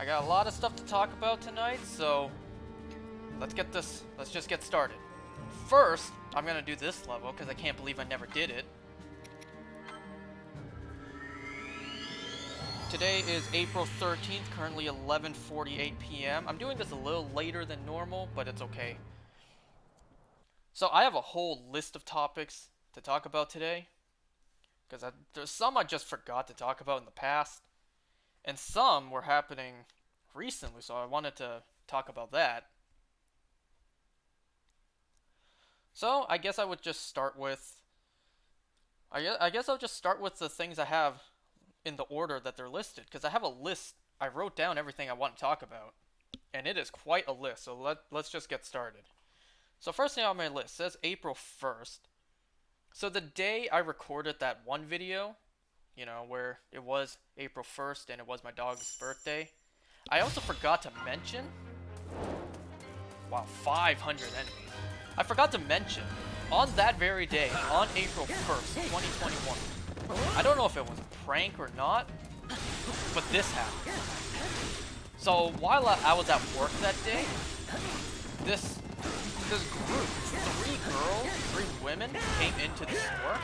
got a lot of stuff to talk about tonight, so let's just get started. First, I'm gonna do this level because I can't believe I never did it. Today is April 13th, currently 11:48 p.m. I'm doing this a little later than normal, but it's okay. So I have a whole list of topics to talk about today, because there's some I just forgot to talk about in the past, and some were happening recently, so I wanted to talk about that. So I guess I would just start with I guess I'll just start with the things I have in the order that they're listed, because I have a list. I wrote down everything I want to talk about, and it is quite a list. So let's just get started. So first thing on my list says April 1st. So the day I recorded that one video, where it was April 1st and it was my dog's birthday, I also forgot to mention. Wow, 500 enemies. I forgot to mention, on that very day, on April 1st, 2021, I don't know if it was a prank or not, but this happened. So while I was at work that day, this group, three women came into the store,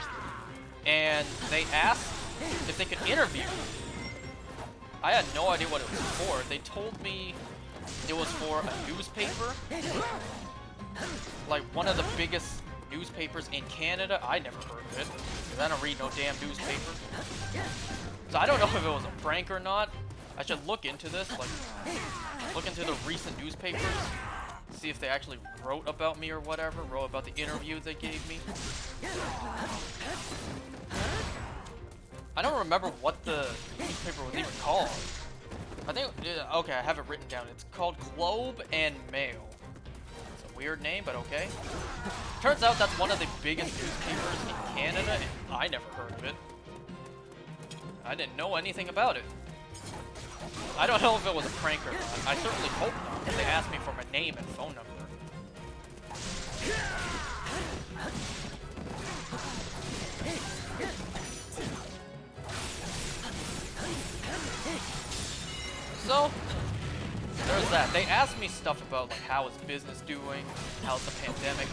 and they asked if they could interview me. I had no idea what it was for. They told me it was for a newspaper, like one of the biggest newspapers in Canada. I never heard of it, because I don't read no damn newspaper. So I don't know if it was a prank or not. I should look into this, look into the recent newspapers, see if they actually wrote about me or whatever, wrote about the interview they gave me. I don't remember what the newspaper was even called. I think, okay, I have it written down. It's called Globe and Mail. It's a weird name, but okay. Turns out that's one of the biggest newspapers in Canada, and I never heard of it. I didn't know anything about it. I don't know if it was a prank or not. I certainly hope not, because they asked me for my name and phone number. So, there's that. They asked me stuff about, like, how is business doing, how's the pandemic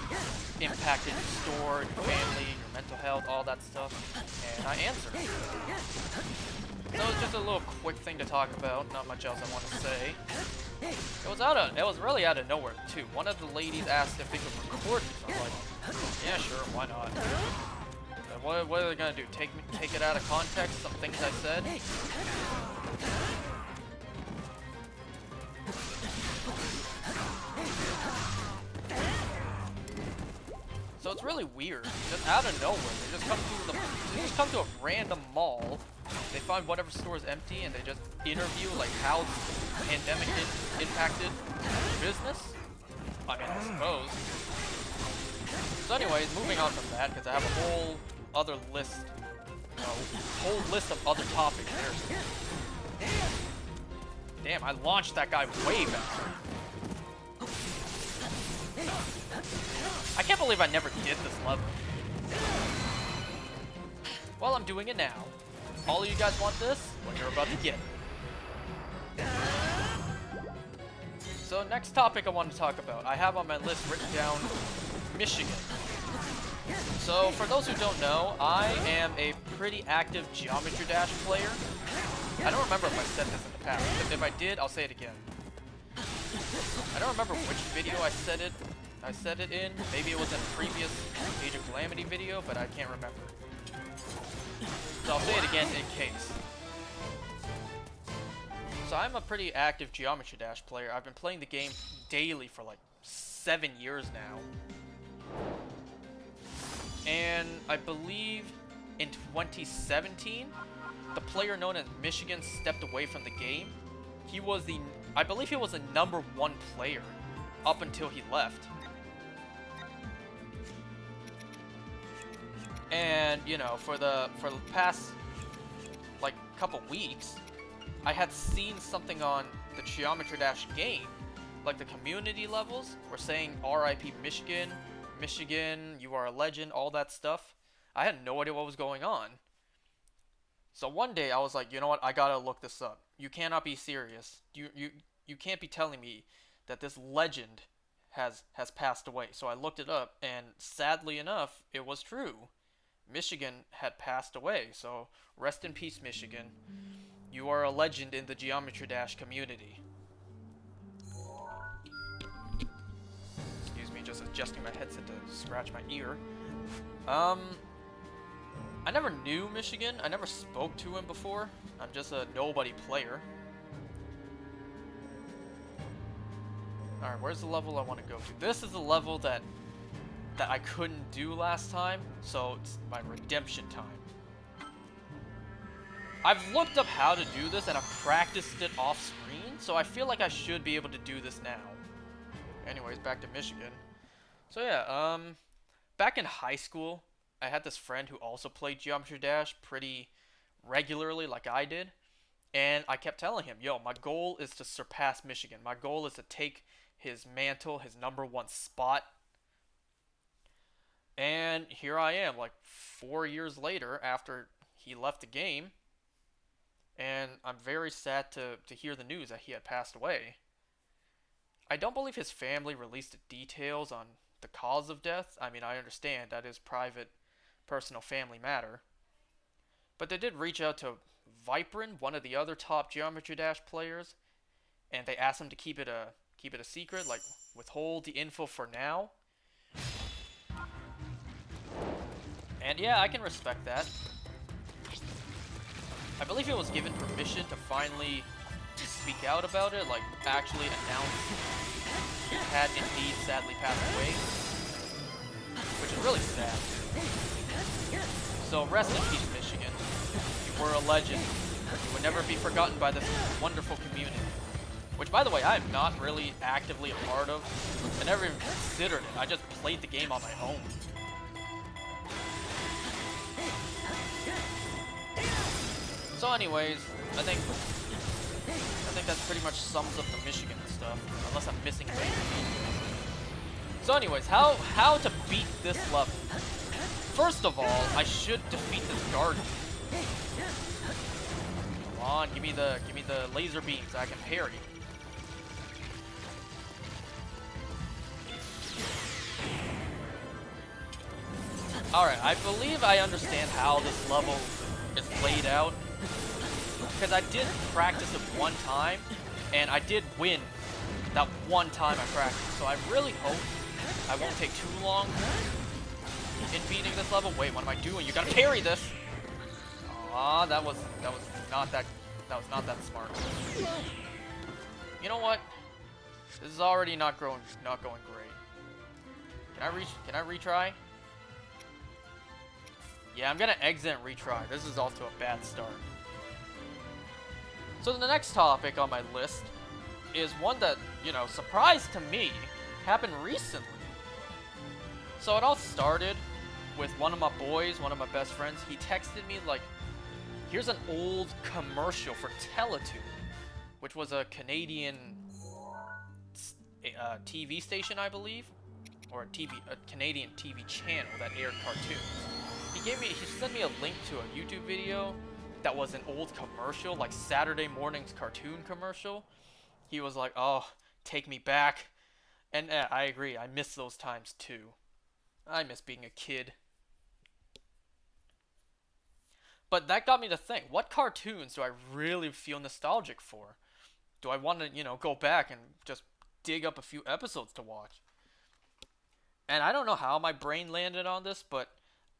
impacted your store, your family, your mental health, all that stuff, and I answered. So it's just a little quick thing to talk about, not much else I want to say. It was really out of nowhere, too. One of the ladies asked if they could record me, so I'm like, yeah, sure, why not? What are they gonna do, take it out of context, some things I said? So it's really weird, just out of nowhere. They just come to a random mall. They find whatever store is empty, and they just interview like how the pandemic impacted business. I mean, I suppose. So, anyways, moving on from that, because I have a whole other list, whole list of other topics there. Damn, I launched that guy way back. I can't believe I never did this level. Well, I'm doing it now. All of you guys want this? Well, you're about to get it. So, next topic I want to talk about. I have on my list written down Michigan. So, for those who don't know, I am a pretty active Geometry Dash player. I don't remember if I said this in the past, but if I did, I'll say it again. I don't remember which video I said it in. Maybe it was in a previous Age of Calamity video, but I can't remember. So I'll say it again in case. So I'm a pretty active Geometry Dash player. I've been playing the game daily for like 7 years now. And I believe in 2017, the player known as Michigan stepped away from the game. I believe he was the #1 player up until he left. And, for the past, like, couple weeks, I had seen something on the Geometry Dash game. Like, the community levels were saying RIP Michigan, Michigan, you are a legend, all that stuff. I had no idea what was going on. So one day I was like, you know what? I gotta look this up. You cannot be serious. You can't be telling me that this legend has passed away. So I looked it up, and sadly enough, it was true. Michigan had passed away. So rest in peace, Michigan. You are a legend in the Geometry Dash community. Excuse me, just adjusting my headset to scratch my ear. I never knew Michigan. I never spoke to him before. I'm just a nobody player. Alright, where's the level I want to go to? This is the level that I couldn't do last time, so it's my redemption time. I've looked up how to do this and I've practiced it off screen, so I feel like I should be able to do this now. Anyways, back to Michigan. So yeah, back in high school, I had this friend who also played Geometry Dash pretty regularly like I did. And I kept telling him, yo, my goal is to surpass Michigan. My goal is to take his mantle, his #1 spot. And here I am, like 4 years later after he left the game. And I'm very sad to hear the news that he had passed away. I don't believe his family released the details on the cause of death. I mean, I understand that is private, personal family matter. But they did reach out to Viprin, one of the other top Geometry Dash players, and they asked him to keep it a secret, like withhold the info for now. And yeah, I can respect that. I believe he was given permission to finally speak out about it, like actually announce he had indeed sadly passed away, which is really sad. So rest in peace, Michigan. You were a legend. You would never be forgotten by this wonderful community. Which, by the way, I am not really actively a part of. I never even considered it. I just played the game on my own. So anyways, I think that pretty much sums up the Michigan stuff, unless I'm missing anything. So anyways, how to beat this level? First of all, I should defeat this guardian. Come on, give me the laser beams. I can parry. Alright, I believe I understand how this level is laid out. Because I did practice it one time, and I did win that one time I practiced. So I really hope I won't take too long in beating this level. Wait, what am I doing? You gotta parry this! Aw, that was not that smart. You know what? This is already not going great. Can I retry? Yeah, I'm gonna exit and retry. This is off to a bad start. So the next topic on my list is one that, you know, surprised to me, happened recently. So it all started with one of my boys, one of my best friends. He texted me like, here's an old commercial for Teletoon, which was a Canadian TV station, I believe, or a Canadian TV channel that aired cartoons. He sent me a link to a YouTube video that was an old commercial, like Saturday morning's cartoon commercial. He was like, oh, take me back. And I agree, I miss those times too. I miss being a kid. But that got me to think, what cartoons do I really feel nostalgic for? Do I want to, you know, go back and just dig up a few episodes to watch? And I don't know how my brain landed on this, but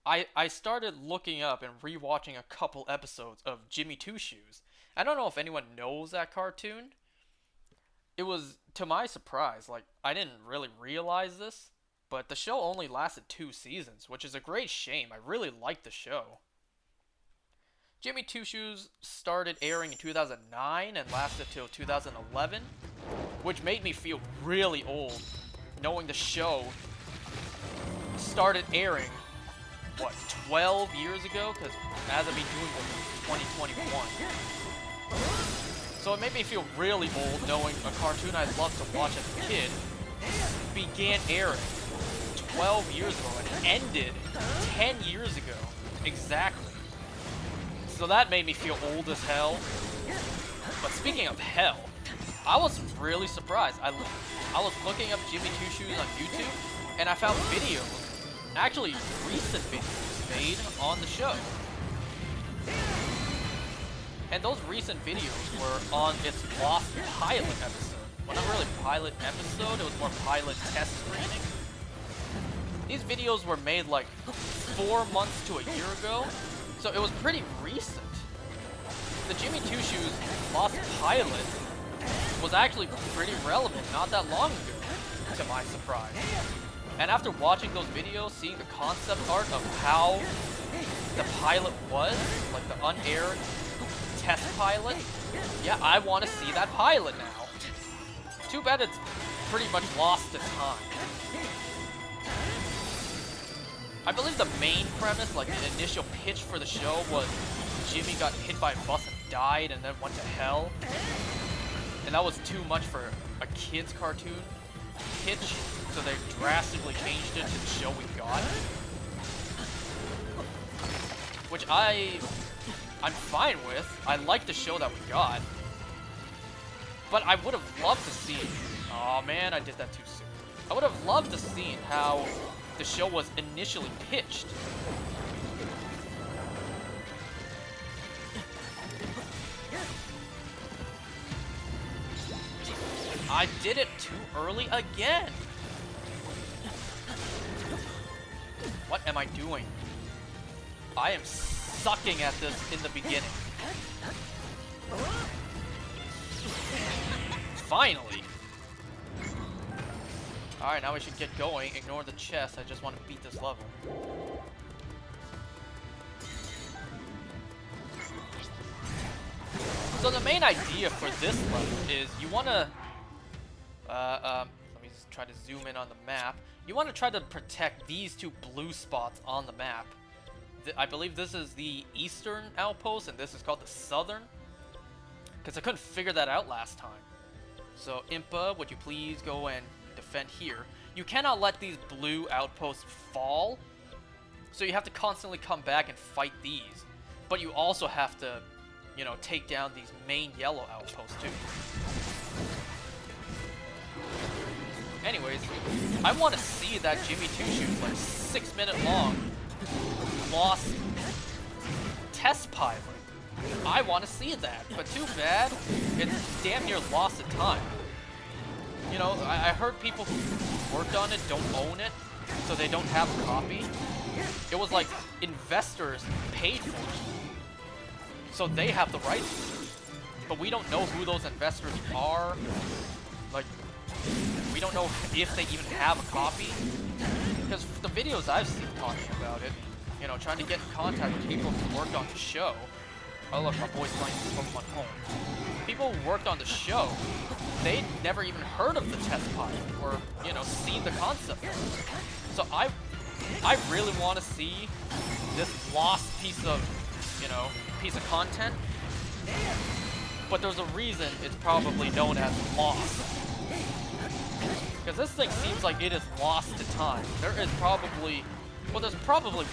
I started looking up and rewatching a couple episodes of Jimmy Two Shoes. I don't know if anyone knows that cartoon. It was, to my surprise, like, I didn't really realize this, but the show only lasted 2 seasons, which is a great shame. I really liked the show. Jimmy Two Shoes started airing in 2009 and lasted till 2011, which made me feel really old, knowing the show started airing, what, 12 years ago? Because as of me doing this in 2021. So it made me feel really old knowing a cartoon I loved to watch as a kid began airing 12 years ago and ended 10 years ago. Exactly. So that made me feel old as hell. But speaking of hell, I was really surprised. I was looking up Jimmy Two Shoes on YouTube, and I found videos, actually recent videos, made on the show. And those recent videos were on its Lost pilot episode. Well, not really pilot episode, it was more pilot test screening. These videos were made like 4 months to a year ago, so it was pretty recent. The Jimmy Two Shoes Lost pilot was actually pretty relevant not that long ago, to my surprise. And after watching those videos, seeing the concept art of how the pilot was, like the unaired test pilot, yeah, I want to see that pilot now. Too bad it's pretty much lost to time. I believe the main premise, like the initial pitch for the show, was Jimmy got hit by a bus and died and then went to hell. And that was too much for a kid's cartoon pitch, so they drastically changed it to the show we got. Which I'm fine with. I like the show that we got. But I would have loved to see... Oh man, I did that too soon. I would have loved to see how the show was initially pitched. I did it too early again. What am I doing? I am sucking at this in the beginning. Finally. Alright, now we should get going. Ignore the chest. I just want to beat this level. So the main idea for this level is you want to... let me just try to zoom in on the map. You want to try to protect these two blue spots on the map. I believe this is the eastern outpost, and this is called the southern. Because I couldn't figure that out last time. So, Impa, would you please go and defend here? You cannot let these blue outposts fall. So you have to constantly come back and fight these. But you also have to, you know, take down these main yellow outposts too. Anyways, I want to see that Jimmy Two Shoes, like 6-minute long, lost test pilot. I want to see that, but too bad, it's damn near lost to time. You know, I heard people who worked on it don't own it, so they don't have a copy. It was like investors paid for it, so they have the rights to it. But we don't know who those investors are. Like, we don't know if they even have a copy. Because the videos I've seen talking about it, you know, trying to get in contact with people who worked on the show. Oh look, my boy's playing Pokemon Home. People who worked on the show, they'd never even heard of the test pilot or, you know, seen the concept. So I really want to see this lost piece of, you know, piece of content. But there's a reason it's probably known as lost. Because this thing seems like it is lost to time. There is probably, well, there's probably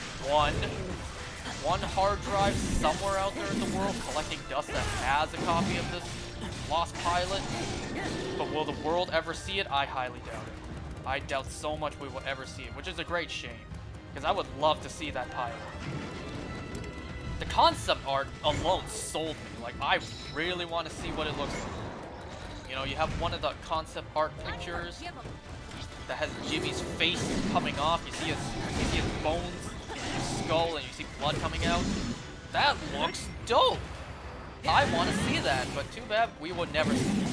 one hard drive somewhere out there in the world collecting dust that has a copy of this lost pilot. But will the world ever see it? I highly doubt it. I doubt so much we will ever see it, which is a great shame. Because I would love to see that pilot. The concept art alone sold me. Like, I really want to see what it looks like. You know, you have one of the concept art pictures that has Jimmy's face coming off. You see his bones, his skull, and you see blood coming out. That looks dope. I want to see that, but too bad we would never see it.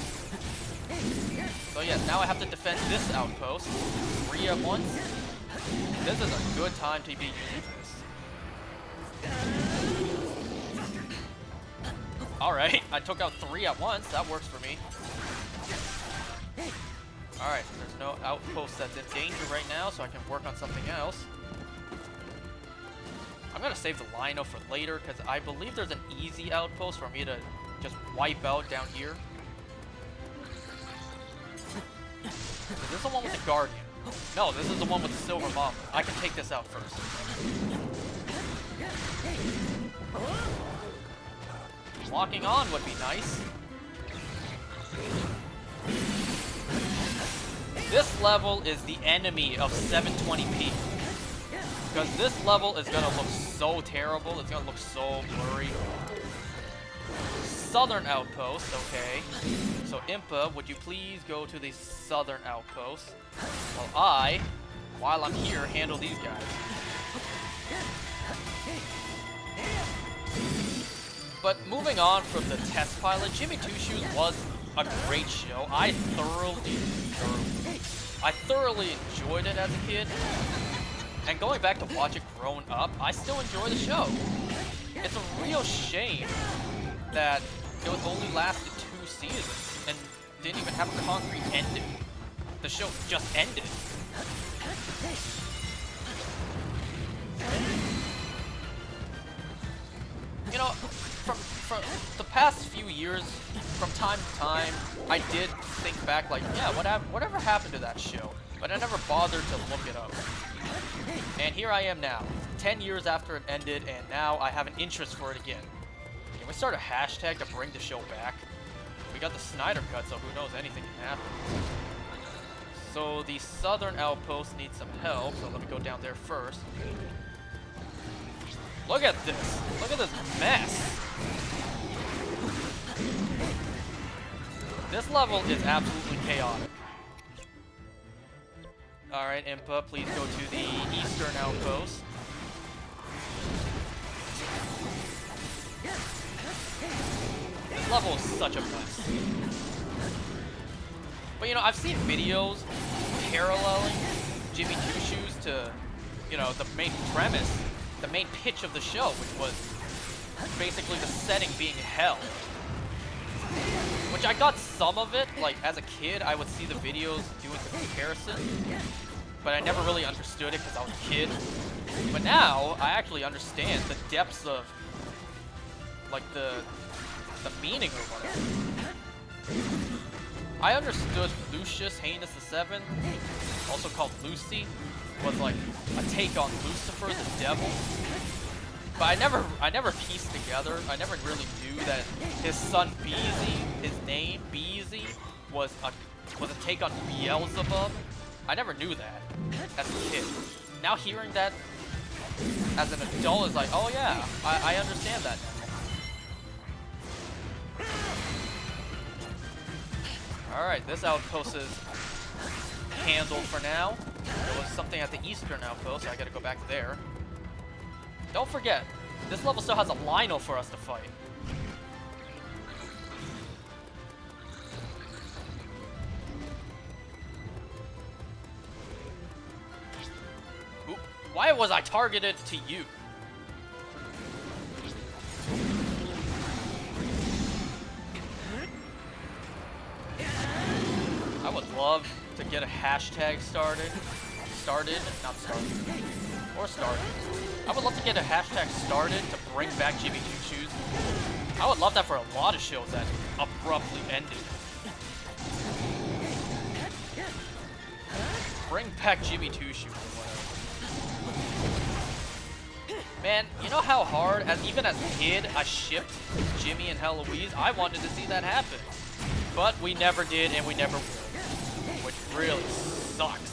So yes, now I have to defend this outpost 3 at once. This is a good time to be using this. Alright, I took out 3 at once. That works for me. Alright, there's no outpost that's in danger right now, so I can work on something else. I'm gonna save the Lino for later, because I believe there's an easy outpost for me to just wipe out down here. Is this the one with the Guardian? No, this is the one with the Silver Mamba. I can take this out first. Locking on would be nice. This level is the enemy of 720p. Because this level is gonna look so terrible, it's gonna look so blurry. Southern outpost, okay. So Impa, would you please go to the southern outpost? While I'm here, handle these guys. But moving on from the test pilot, Jimmy Two Shoes was a great show. I thoroughly enjoyed it as a kid. And going back to watch it grown up, I still enjoy the show. It's a real shame that it only lasted 2 seasons and didn't even have a concrete ending. The show just ended. You know, from the past few years, from time to time, I did think back like, yeah, whatever happened to that show? But I never bothered to look it up. And here I am now, 10 years after it ended, and now I have an interest for it again. Can we start a hashtag to bring the show back? We got the Snyder Cut, so who knows, anything can happen. So the southern outpost needs some help, so let me go down there first. Look at this! Look at this mess! This level is absolutely chaotic. Alright, Impa, please go to the eastern outpost. This level is such a mess. But you know, I've seen videos paralleling Jimmy Two Shoes to, you know, the main premise, the main pitch of the show, which was basically the setting being hell. Which I got some of it, like as a kid I would see the videos doing the comparison, but I never really understood it because I was a kid. But now I actually understand the depths of like the meaning of whatever. I understood Lucius Heinous VII, also called Lucy, was like a take on Lucifer, the devil. But I never pieced together. I never really knew that his son Beezy, his name Beezy, was a take on Beelzebub. I never knew that as a kid. Now hearing that as an adult is like, oh yeah, I understand that now. Alright, this outpost is handled for now. There was something at the eastern outpost, so I gotta go back there. Don't forget, this level still has a Lionel for us to fight. Oop, why was I targeted to you? I would love to get a hashtag started. Not started. Or started. I would love to get a hashtag started to bring back Jimmy Two Shoes. I would love that for a lot of shows that abruptly ended. Bring back Jimmy Two Shoes or whatever. Man, you know how hard, even as a kid, I shipped Jimmy and Heloise? I wanted to see that happen. But we never did and we never will. Which really sucks.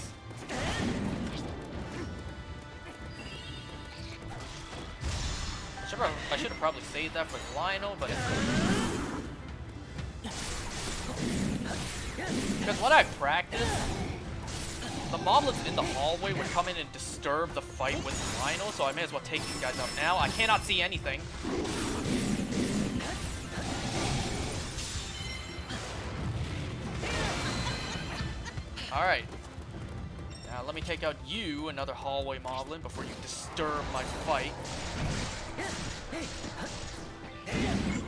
I should have probably saved that for Lionel, but because when I practiced, the moblins in the hallway would come in and disturb the fight with Lionel, so I may as well take these guys out now. I cannot see anything. Alright. Now let me take out you, another hallway moblin, before you disturb my fight.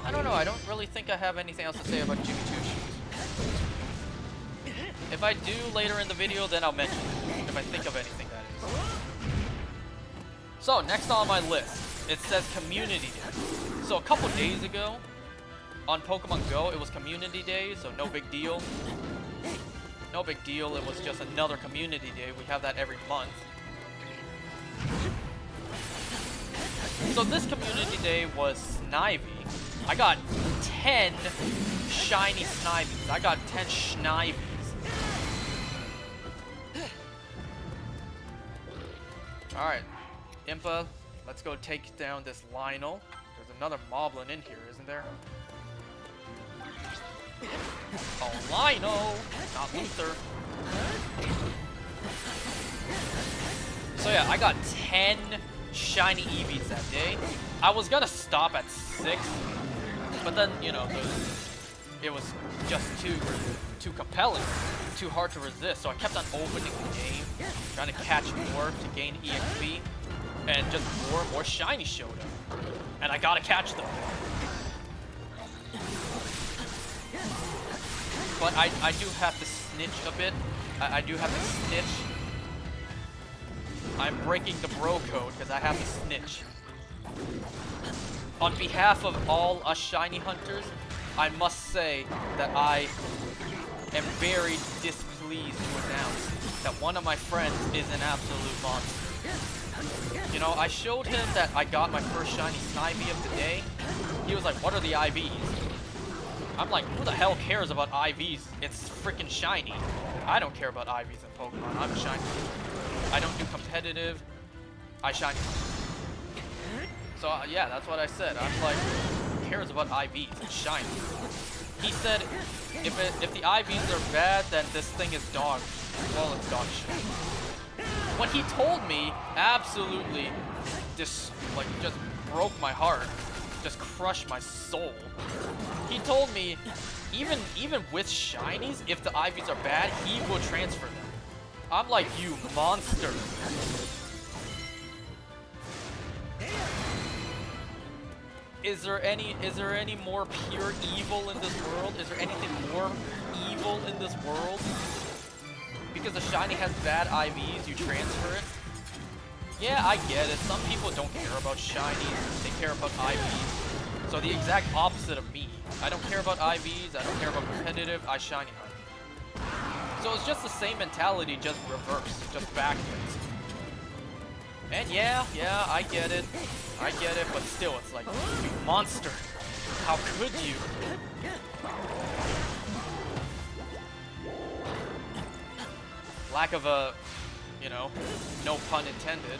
I don't know, I don't really think I have anything else to say about Jimmy Two Shoes. If I do later in the video, then I'll mention it. If I think of anything, that is. So, next on my list, it says Community Day. So a couple days ago, on Pokemon Go, it was Community Day, so no big deal. No big deal, it was just another Community Day. We have that every month. So this Community Day was Snivy, I got 10 shiny Snivies. I got 10 Schnivies. Alright, Impa, let's go take down this Lionel. There's another Moblin in here, isn't there? Oh, Lionel! Not Luther. So yeah, I got 10 shiny Eevees that day. I was gonna stop at 6, but then, you know, it was just too compelling, too hard to resist, so I kept on opening the game, trying to catch more to gain EXP, and just more and more shiny showed up. And I gotta catch them. But I do have to snitch a bit. I do have to snitch. I'm breaking the bro code because I have to snitch. On behalf of all us shiny hunters, I must say that I am very displeased to announce that one of my friends is an absolute monster. You know, I showed him that I got my first shiny Snivy of the day. He was like, what are the IVs? I'm like, who the hell cares about IVs? It's freaking shiny. I don't care about IVs in Pokemon. I'm a shiny. I don't do competitive. I shiny. So yeah, that's what I said. I'm like, who cares about IVs? It's shiny. He said, if the IVs are bad, then this thing is dog. Well, it's dog shit. What he told me absolutely just broke my heart. Just crushed my soul. He told me, even with shinies, if the IVs are bad, he will transfer them. I'm like, you monster. Is there any more pure evil in this world? Is there anything more evil in this world? Because the shiny has bad IVs, you transfer it? Yeah, I get it. Some people don't care about shinies, they care about IVs. So the exact opposite of me. I don't care about IVs, I don't care about competitive, I shiny hunt. So it's just the same mentality, just reversed, just backwards. And yeah, I get it, but still, it's like, you monster, how could you? Lack of a, you know, no pun intended,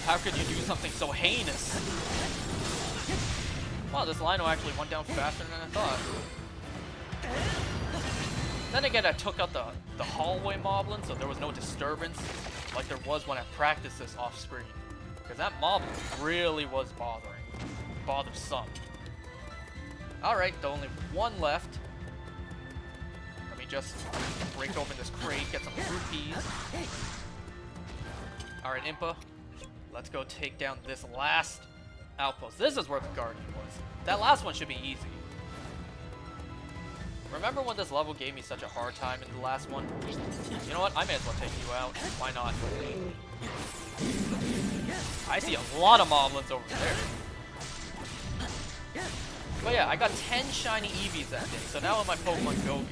how could you do something so heinous? Wow, this Lino actually went down faster than I thought. Then again, I took out the hallway moblin, so there was no disturbance like there was when I practiced this off screen. Because that moblin really was bothersome. Alright, the only one left. Let me just break open this crate, get some rupees. Alright, Impa, let's go take down this last outpost. This is where the Guardian was. That last one should be easy. Remember when this level gave me such a hard time in the last one? You know what? I may as well take you out. Why not? I see a lot of moblins over there. But yeah, I got 10 shiny Eevees that day. So now in my Pokemon Go game,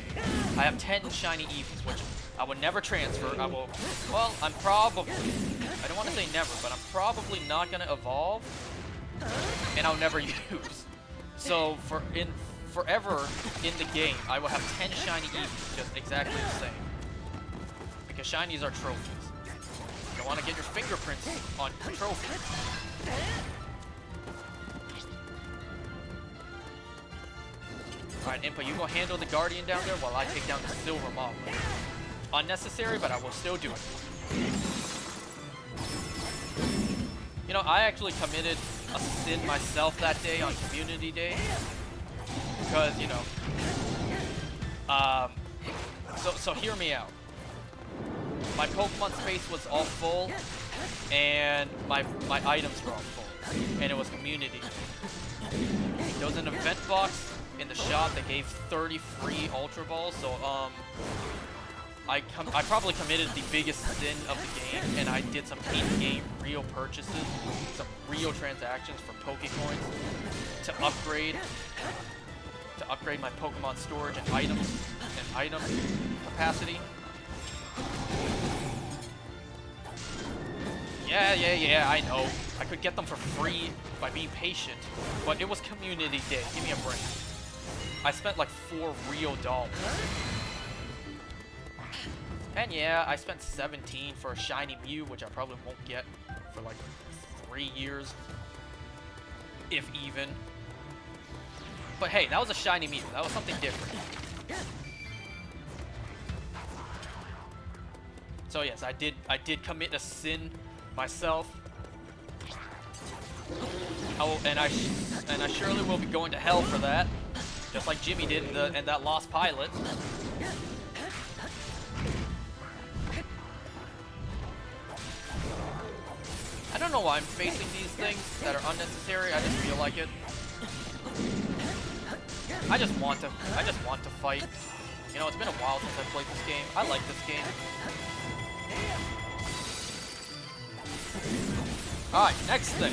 I have 10 shiny Eevees, which I would never transfer. I don't want to say never, but I'm probably not going to evolve. And I'll never use. So forever in the game, I will have 10 shiny Eevees, just exactly the same. Because shinies are trophies. You want to get your fingerprints on trophies. Alright, Impa, you go handle the Guardian down there while I take down the Silver Moblin. Unnecessary, but I will still do it. You know, I actually committed a sin myself that day on Community Day. Because, you know, so hear me out. My Pokemon space was all full, and my items were all full, and it was Community Day. There was an event box in the shop that gave 30 free Ultra Balls, so I probably committed the biggest sin of the game, and I did some in-game real purchases, some real transactions for Pokecoins to upgrade my Pokemon storage and items and item capacity. Yeah, I know. I could get them for free by being patient, but it was community day. Give me a break. I spent like $4 real. And yeah, I spent 17 for a shiny Mew, which I probably won't get for like 3 years. If even. But hey, that was a shiny Mew. That was something different. So yes, I did commit a sin myself. Oh, and I surely will be going to hell for that, just like Jimmy did in that Lost Pilot. I don't know why I'm facing these things that are unnecessary. I just feel like it. I just want to fight. You know, it's been a while since I played this game. I like this game. Alright, next thing.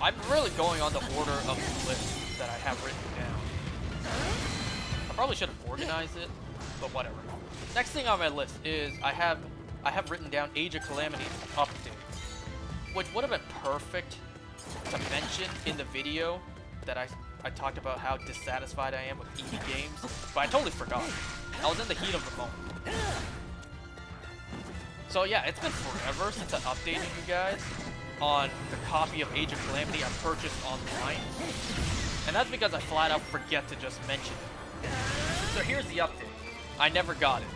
I'm really going on the order of the list that I have written down. I probably should have organized it, but whatever. Next thing on my list is I have written down Age of Calamity update, which would have been perfect to mention in the video that I talked about how dissatisfied I am with indie games, but I totally forgot. I was in the heat of the moment. So yeah, it's been forever since I updated you guys on the copy of Age of Calamity I purchased online. And that's because I flat out forget to just mention it. So here's the update. I never got it.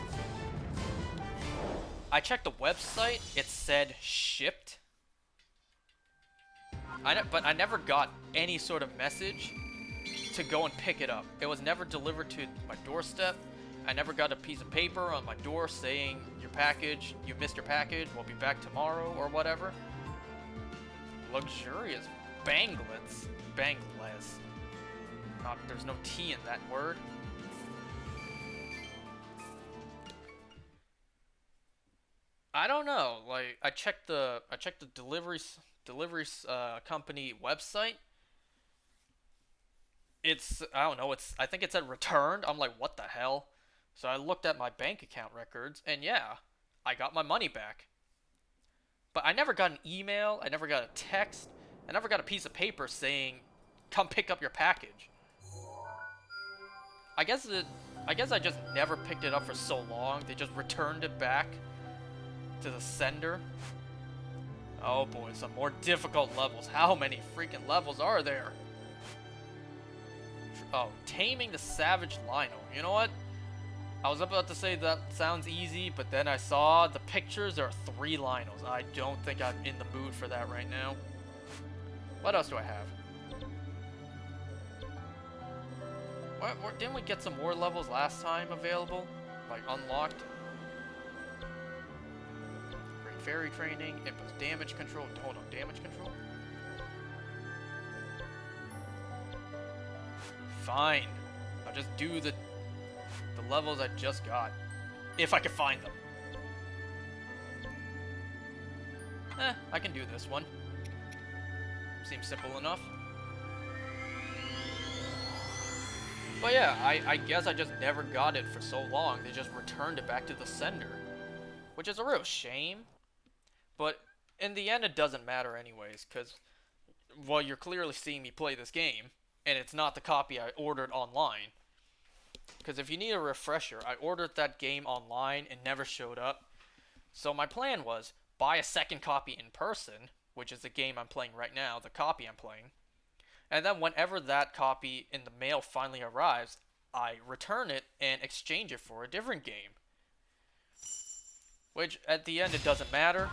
I checked the website, it said shipped. But I never got any sort of message to go and pick it up. It was never delivered to my doorstep. I never got a piece of paper on my door saying you missed your package, we'll be back tomorrow or whatever. Luxurious banglets. Bangles. There's no T in that word. I don't know. Like I checked the deliveries company website. I don't know, I think it said returned. I'm like, what the hell? So I looked at my bank account records, and yeah, I got my money back. But I never got an email, I never got a text, I never got a piece of paper saying, come pick up your package. I guess I just never picked it up for so long, they just returned it back to the sender. Oh boy, some more difficult levels. How many freaking levels are there? Oh, Taming the Savage Lino. You know what? I was about to say that sounds easy, but then I saw the pictures. There are 3 Linos. I don't think I'm in the mood for that right now. What else do I have? Didn't we get some more levels last time available? Like, unlocked? Great Fairy Training, Impulse Damage Control. Hold on, Damage Control? Fine. I'll just do the levels I just got. If I can find them. I can do this one. Seems simple enough. But yeah, I guess I just never got it for so long. They just returned it back to the sender. Which is a real shame. But in the end, it doesn't matter anyways. Because, well, you're clearly seeing me play this game. And it's not the copy I ordered online. Because if you need a refresher, I ordered that game online and never showed up. So my plan was, buy a second copy in person, which is the game I'm playing right now, the copy I'm playing. And then whenever that copy in the mail finally arrives, I return it and exchange it for a different game. Which, at the end, it doesn't matter,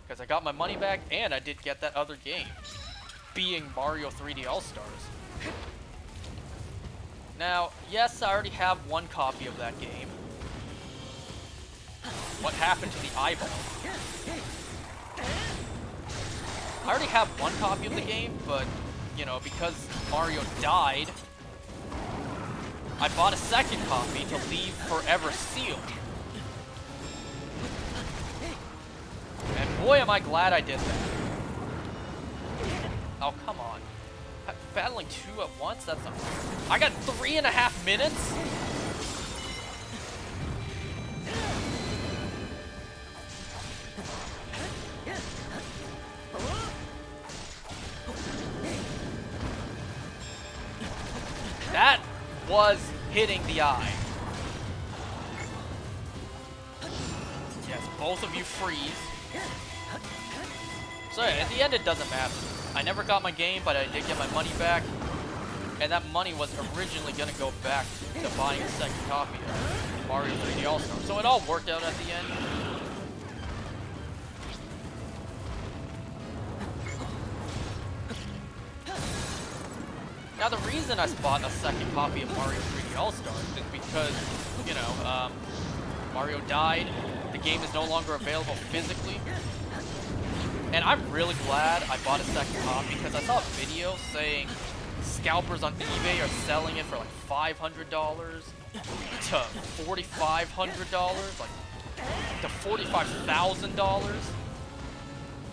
because I got my money back and I did get that other game, being Mario 3D All-Stars. Now, yes, I already have one copy of that game. What happened to the eyeball? I already have one copy of the game, but, you know, because Mario died, I bought a second copy to leave forever sealed. And boy, am I glad I did that. Oh, come on. Battling 2 at once? That's not fair. I got 3.5 minutes? was hitting the eye. Yes, both of you freeze. So yeah, at the end it doesn't matter. I never got my game, but I did get my money back. And that money was originally going to go back to buying a second copy of Mario 3D All-Star. So it all worked out at the end. Now the reason I bought a second copy of Mario 3D All-Star is because, you know, Mario died. The game is no longer available physically. And I'm really glad I bought a second copy because I saw a video saying scalpers on eBay are selling it for like $500 to $4,500, like to $45,000.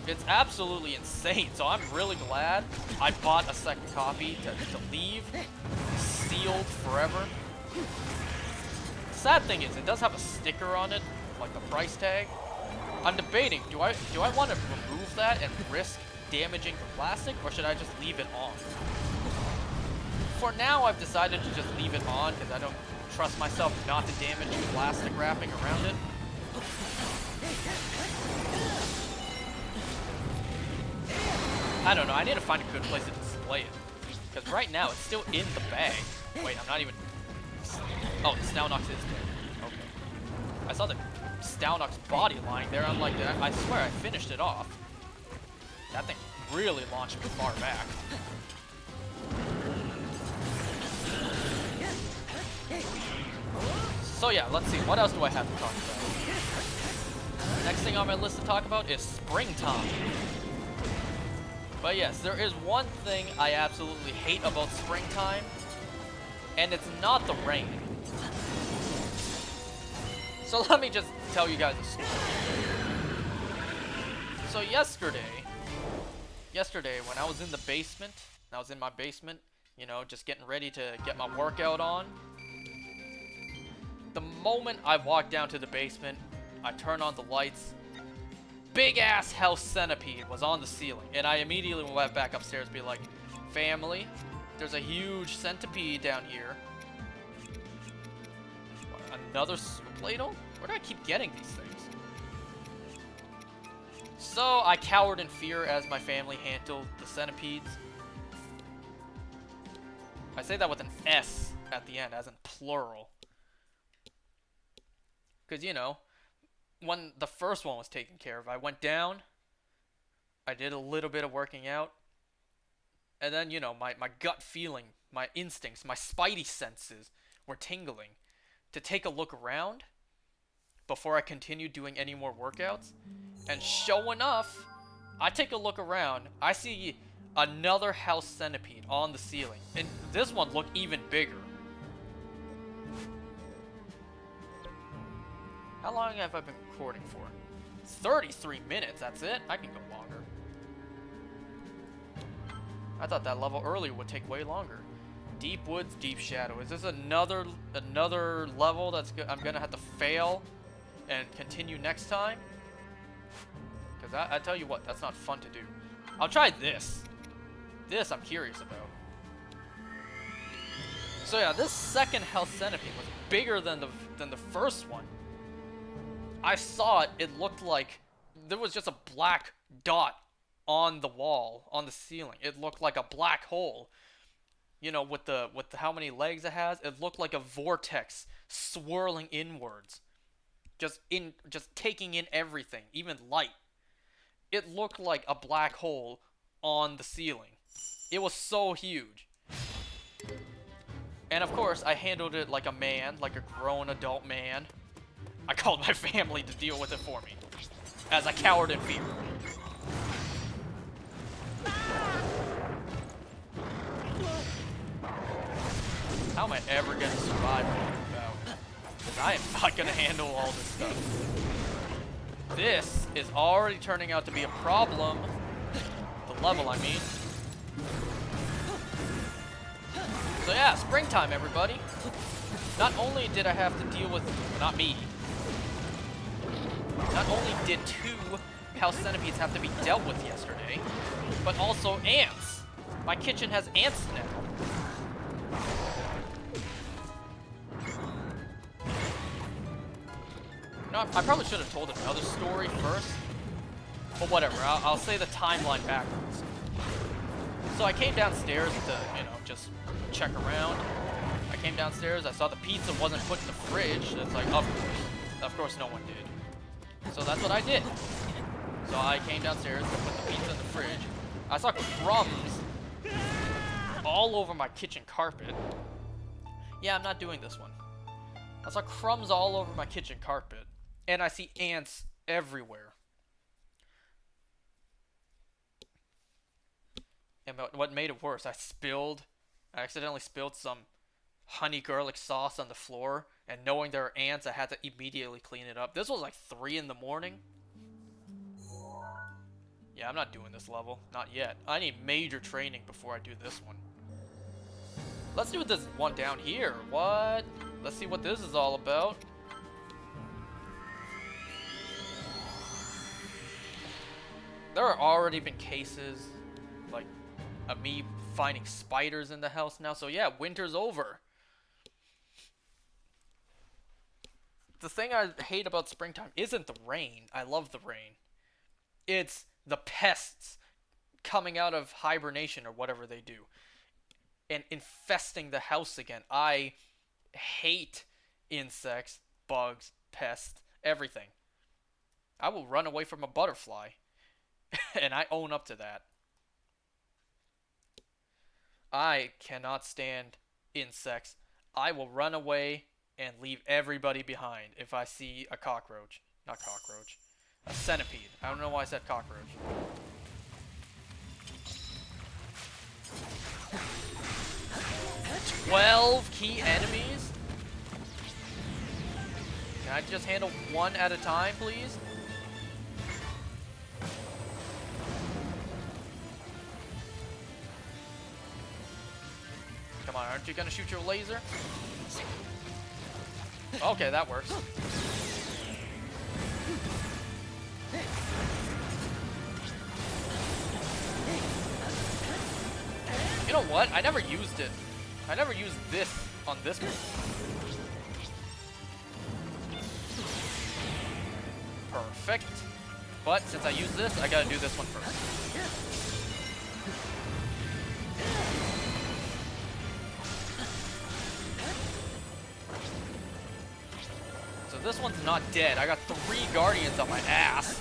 It's absolutely insane. So I'm really glad I bought a second copy to leave sealed forever. The sad thing is it does have a sticker on it, like the price tag. I'm debating, do I want to remove that and risk damaging the plastic, or should I just leave it on? For now, I've decided to just leave it on because I don't trust myself not to damage the plastic wrapping around it. I don't know, I need to find a good place to display it. Because right now, it's still in the bag. Wait, I'm not even... Oh, the Snownox is dead. Okay. I saw the Snownox body lying there. I'm like, I swear I finished it off. That thing really launched me far back. So yeah, let's see. What else do I have to talk about? Next thing on my list to talk about is springtime. But yes, there is one thing I absolutely hate about springtime, and it's not the rain. So let me just tell you guys a story. So yesterday when I was in the basement, I was in my basement, you know, just getting ready to get my workout on. The moment I walked down to the basement, I turned on the lights. Big ass house centipede was on the ceiling, and I immediately went back upstairs to be like, family, there's a huge centipede down here. What, another soup ladle? Where do I keep getting these things? So I cowered in fear as my family handled the centipedes. I say that with an S at the end, as in plural. Because, you know, when the first one was taken care of, I went down, I did a little bit of working out, and then, you know, my gut feeling, my instincts, my spidey senses were tingling to take a look around before I continued doing any more workouts. And sure enough, I take a look around, I see another house centipede on the ceiling, and this one looked even bigger. How long have I been recording for? 33 minutes, that's it? I can go longer. I thought that level earlier would take way longer. Deep Woods, Deep Shadow. Is this another level that's I'm gonna have to fail and continue next time? Because I tell you what, that's not fun to do. I'll try this. This I'm curious about. So yeah, this second house centipede was bigger than the first one. I saw it, it looked like there was just a black dot on the wall, on the ceiling. It looked like a black hole. You know, with the how many legs it has, it looked like a vortex swirling inwards. Just taking in everything, even light. It looked like a black hole on the ceiling. It was so huge. And of course, I handled it like a man, like a grown adult man. I called my family to deal with it for me, as I cowered in fear. How am I ever going to survive without? Because I am not going to handle all this stuff. This is already turning out to be a problem. The level, I mean. So yeah, springtime, everybody. Not only did I have to deal with, not me, not only did 2 house centipedes have to be dealt with yesterday, but also ants. My kitchen has ants now. No, I probably should have told another story first. But whatever, I'll say the timeline backwards. So I came downstairs to, just check around. I came downstairs, I saw the pizza wasn't put in the fridge. It's like, of course. Of course no one did. So that's what I did. So I came downstairs to put the pizza in the fridge. I saw crumbs all over my kitchen carpet. Yeah, I'm not doing this one. I saw crumbs all over my kitchen carpet. And I see ants everywhere. And what made it worse, I accidentally spilled some honey garlic sauce on the floor. And knowing there were ants, I had to immediately clean it up. This was like 3 in the morning. Yeah, I'm not doing this level. Not yet. I need major training before I do this one. Let's do this one down here. What? Let's see what this is all about. There have already been cases, like, of me finding spiders in the house now. So yeah, winter's over. The thing I hate about springtime isn't the rain. I love the rain. It's the pests coming out of hibernation or whatever they do and infesting the house again. I hate insects, bugs, pests, everything. I will run away from a butterfly. And I own up to that. I cannot stand insects. I will run away and leave everybody behind if I see a cockroach. Not cockroach. A centipede. I don't know why I said cockroach. "12 key enemies? Can I just handle one at a time, please?" Come on, aren't you gonna shoot your laser? Okay, that works. You know what? I never used it. I never used this on this one. Perfect. But since I use this, I gotta do this one first. So this one's not dead. I got 3 guardians on my ass.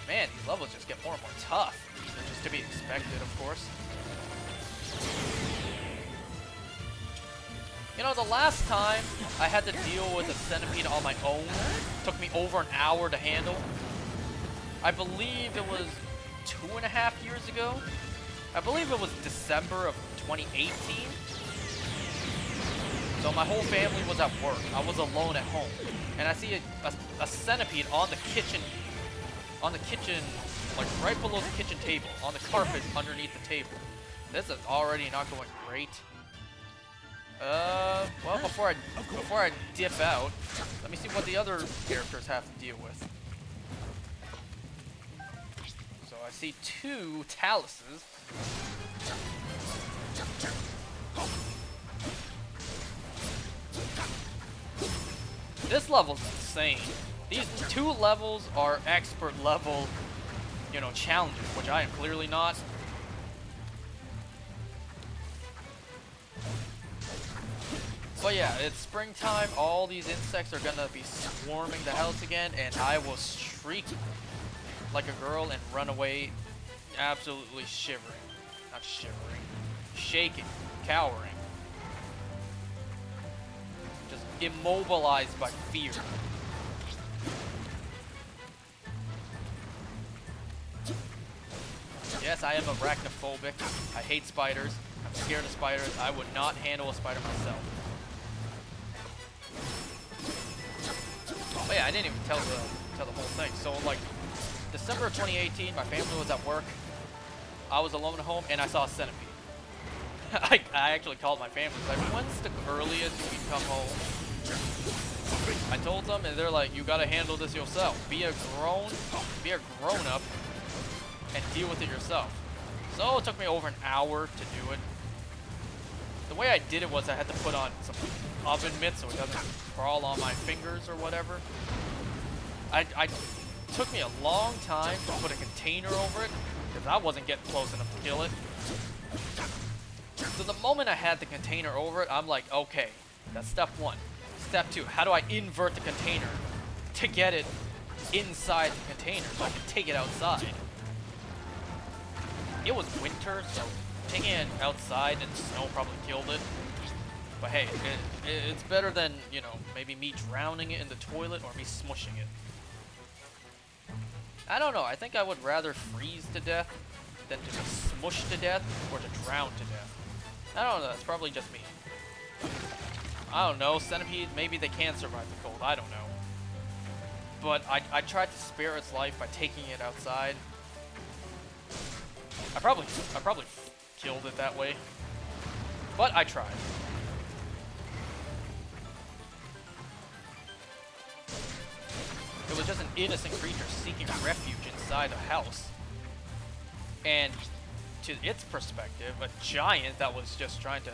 Man, these levels just get more and more tough. Which is to be expected, of course. You know, the last time I had to deal with a centipede on my own, took me over an hour to handle. I believe it was 2.5 years ago. I believe it was December of 2018. So my whole family was at work. I was alone at home. And I see a centipede on the kitchen, like right below the kitchen table, on the carpet underneath the table. This is already not going great. Well, before I dip out, let me see what the other characters have to deal with. So I see 2 taluses. This level's insane. These 2 levels are expert level, challenges, which I am clearly not. But yeah, it's springtime. All these insects are gonna be swarming the house again, and I will shriek like a girl and run away, absolutely shivering. Not shivering. Shaking. Cowering. Just immobilized by fear. Yes, I am arachnophobic. I hate spiders. I'm scared of spiders. I would not handle a spider myself. Oh yeah, I didn't even tell the whole thing. So like, December of 2018, my family was at work. I was alone at home, and I saw a centipede. I actually called my family. Like, when's the earliest you can come home? I told them, and they're like, "You gotta handle this yourself. Be a grown up, and deal with it yourself." So it took me over an hour to do it. The way I did it was I had to put on some oven mitts so it doesn't crawl on my fingers or whatever. I took me a long time to put a container over it because I wasn't getting close enough to kill it. So the moment I had the container over it, I'm like, okay, that's step one. Step two, how do I invert the container to get it inside the container so I can take it outside? It was winter, so taking it outside and snow probably killed it. But hey, it's better than, you know, maybe me drowning it in the toilet or me smushing it. I don't know, I think I would rather freeze to death than to just smush to death or to drown to death. I don't know, that's probably just me. I don't know, centipedes, maybe they can survive the cold, I don't know. But I tried to spare its life by taking it outside. I probably killed it that way. But I tried. It was just an innocent creature seeking refuge inside a house. And to its perspective, a giant that was just trying to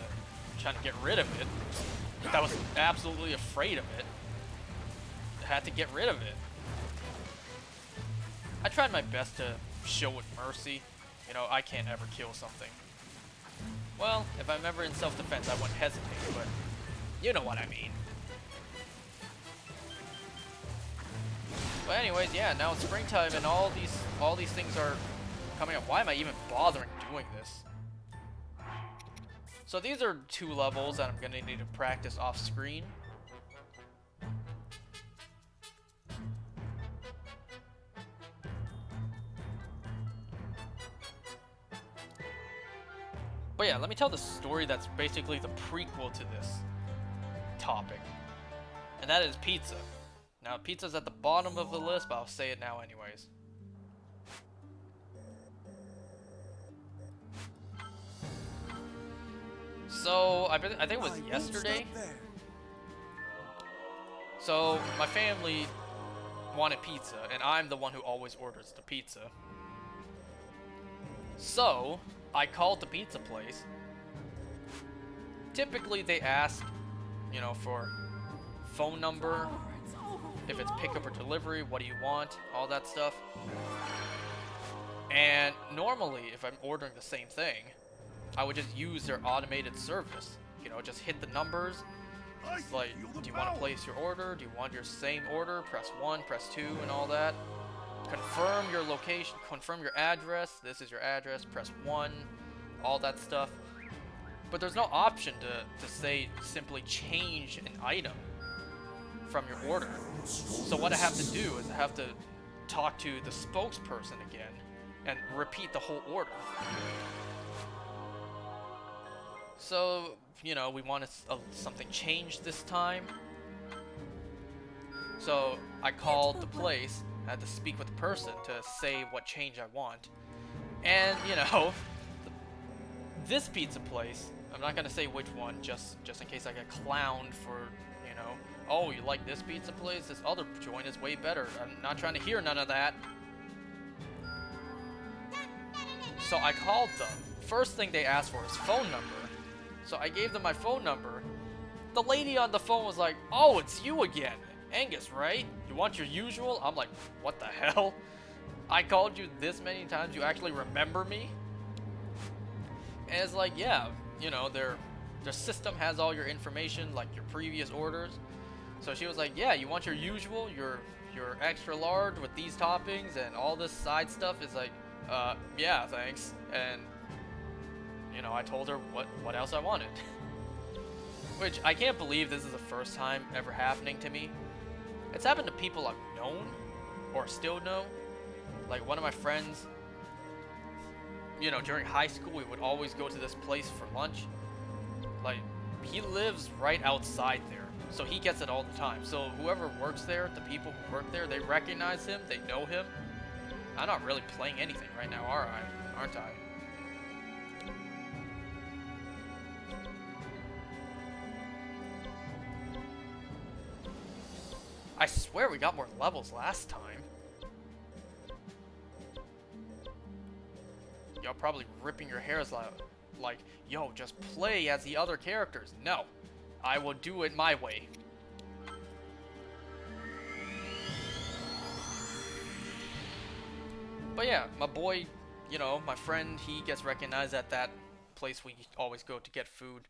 get rid of it, that was absolutely afraid of it, had to get rid of it. I tried my best to show it mercy. You know, I can't ever kill something. Well, if I'm ever in self-defense, I wouldn't hesitate, but you know what I mean. But anyways, yeah, now it's springtime and all these things are coming up. Why am I even bothering doing this? So these are 2 levels that I'm gonna need to practice off screen. But yeah, let me tell the story that's basically the prequel to this topic. And that is pizza. Now, pizza's at the bottom of the list, but I'll say it now anyways. So, I think it was yesterday. So, my family wanted pizza, and I'm the one who always orders the pizza. So, I called the pizza place. Typically, they ask, you know, for phone number, if it's pickup or delivery, what do you want, all that stuff. And normally, if I'm ordering the same thing, I would just use their automated service. You know, just hit the numbers. It's like, do you want to place your order? Do you want your same order? Press 1, press 2, and all that. Confirm your location, confirm your address. This is your address, press 1, all that stuff. But there's no option to say simply change an item from your order. So what I have to do is I have to talk to the spokesperson again and repeat the whole order. So, you know, we wanted something changed this time. So I called the place. I had to speak with the person to say what change I want. And, you know, this pizza place, I'm not going to say which one, just in case I get clowned for, you know, oh, you like this pizza place? This other joint is way better. I'm not trying to hear none of that. So I called them. First thing they asked for is phone number. So I gave them my phone number. The lady on the phone was like, oh, it's you again. Angus, right? You want your usual? I'm like, what the hell? I called you this many times, you actually remember me? And it's like, yeah, you know, their system has all your information, like your previous orders. So she was like, yeah, you want your usual, your extra large with these toppings and all this side stuff? Is like, yeah, thanks. And, you know, I told her what else I wanted. Which, I can't believe this is the first time ever happening to me. It's happened to people I've known, or still know. Like, one of my friends, you know, during high school, we would always go to this place for lunch. Like, he lives right outside there, so he gets it all the time. So whoever works there, the people who work there, they recognize him, they know him. I'm not really playing anything right now, aren't I? I swear we got more levels last time. Y'all probably ripping your hairs out. like, yo, just play as the other characters. No, I will do it my way. But yeah, my boy, you know, my friend, he gets recognized at that place we always go to get food.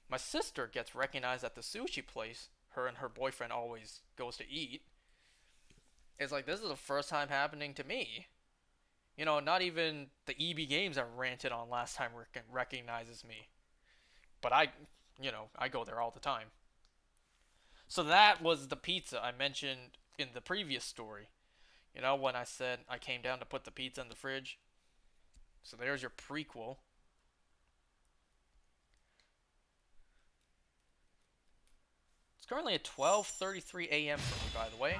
My sister gets recognized at the sushi place her and her boyfriend always goes to eat. It's like, this is the first time happening to me. You know, not even the EB Games I ranted on last time recognizes me. But I go there all the time. So that was the pizza I mentioned in the previous story. You know, when I said I came down to put the pizza in the fridge. So there's your prequel. It's currently at 12:33 a.m. for me, by the way.